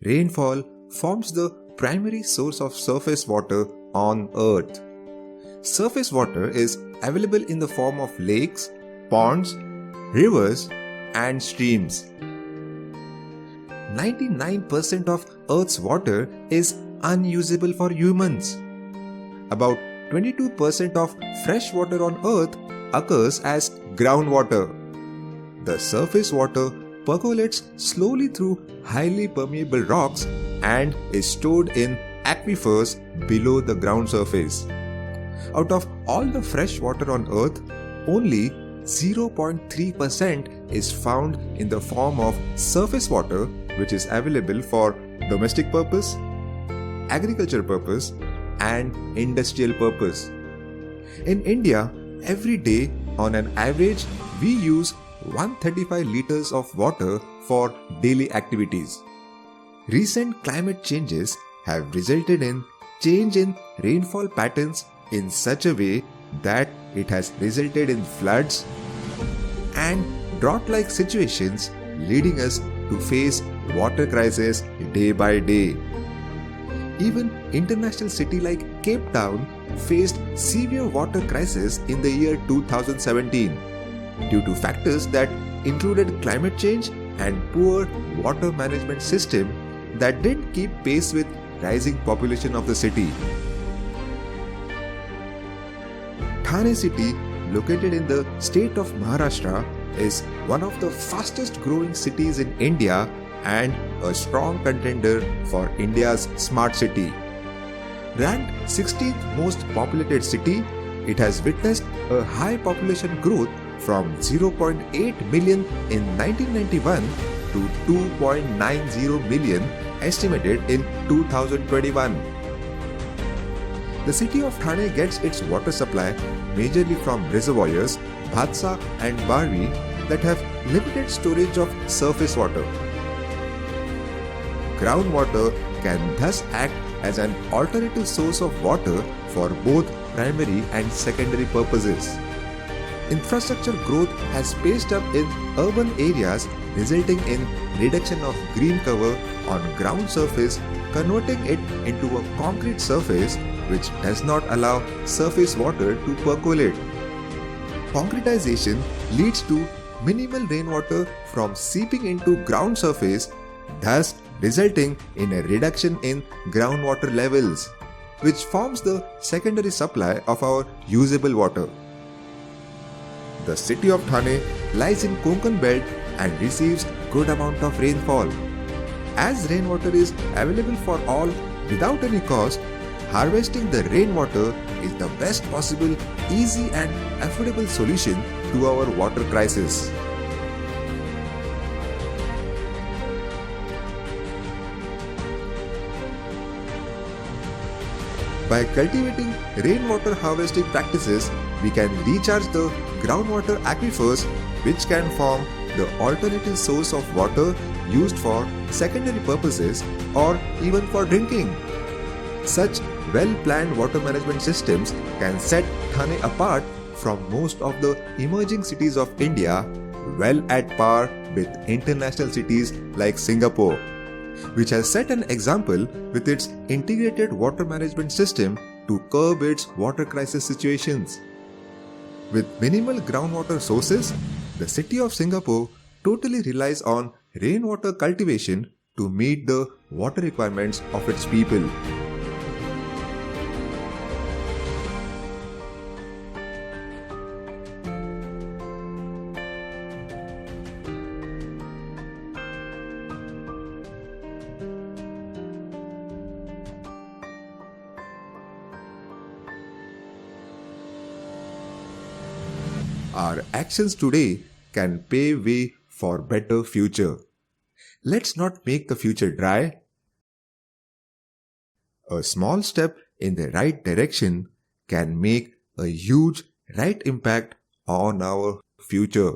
rainfall forms the primary source of surface water on Earth. Surface water is available in the form of lakes, ponds, rivers, and streams. 99% of Earth's water is unusable for humans. About 22% of fresh water on Earth occurs as groundwater. The surface water percolates slowly through highly permeable rocks and is stored in aquifers below the ground surface. Out of all the fresh water on Earth, only 0.3% is found in the form of surface water, which is available for domestic purpose, agriculture purpose, and industrial purpose. In India, every day, on an average, we use 135 liters of water for daily activities. Recent climate changes have resulted in change in rainfall patterns in such a way that it has resulted in floods and drought-like situations, leading us to face water crisis day by day. Even international city like Cape Town faced severe water crisis in the year 2017 due to factors that included climate change and poor water management system that didn't keep pace with rising population of the city. Thane city, located in the state of Maharashtra, is one of the fastest growing cities in India and a strong contender for India's smart city. Ranked 16th most populated city, it has witnessed a high population growth from 0.8 million in 1991 to 2.90 million estimated in 2021. The city of Thane gets its water supply majorly from reservoirs, Bhatsa and Barwi, that have limited storage of surface water. Groundwater can thus act as an alternative source of water for both primary and secondary purposes. Infrastructure growth has paced up in urban areas, resulting in reduction of green cover on ground surface, converting it into a concrete surface which does not allow surface water to percolate. Concretization leads to minimal rainwater from seeping into ground surface, thus resulting in a reduction in groundwater levels, which forms the secondary supply of our usable water. The city of Thane lies in Konkan belt and receives good amount of rainfall. As rainwater is available for all without any cost, harvesting the rainwater is the best possible, easy and affordable solution to our water crisis. By cultivating rainwater harvesting practices, we can recharge the groundwater aquifers, which can form the alternative source of water used for secondary purposes or even for drinking. Such well-planned water management systems can set Thane apart from most of the emerging cities of India, well at par with international cities like Singapore, which has set an example with its integrated water management system to curb its water crisis situations. With minimal groundwater sources, the city of Singapore totally relies on rainwater cultivation to meet the water requirements of its people. Our actions today can pave way for better future. Let's not make the future dry. A small step in the right direction can make a huge right impact on our future.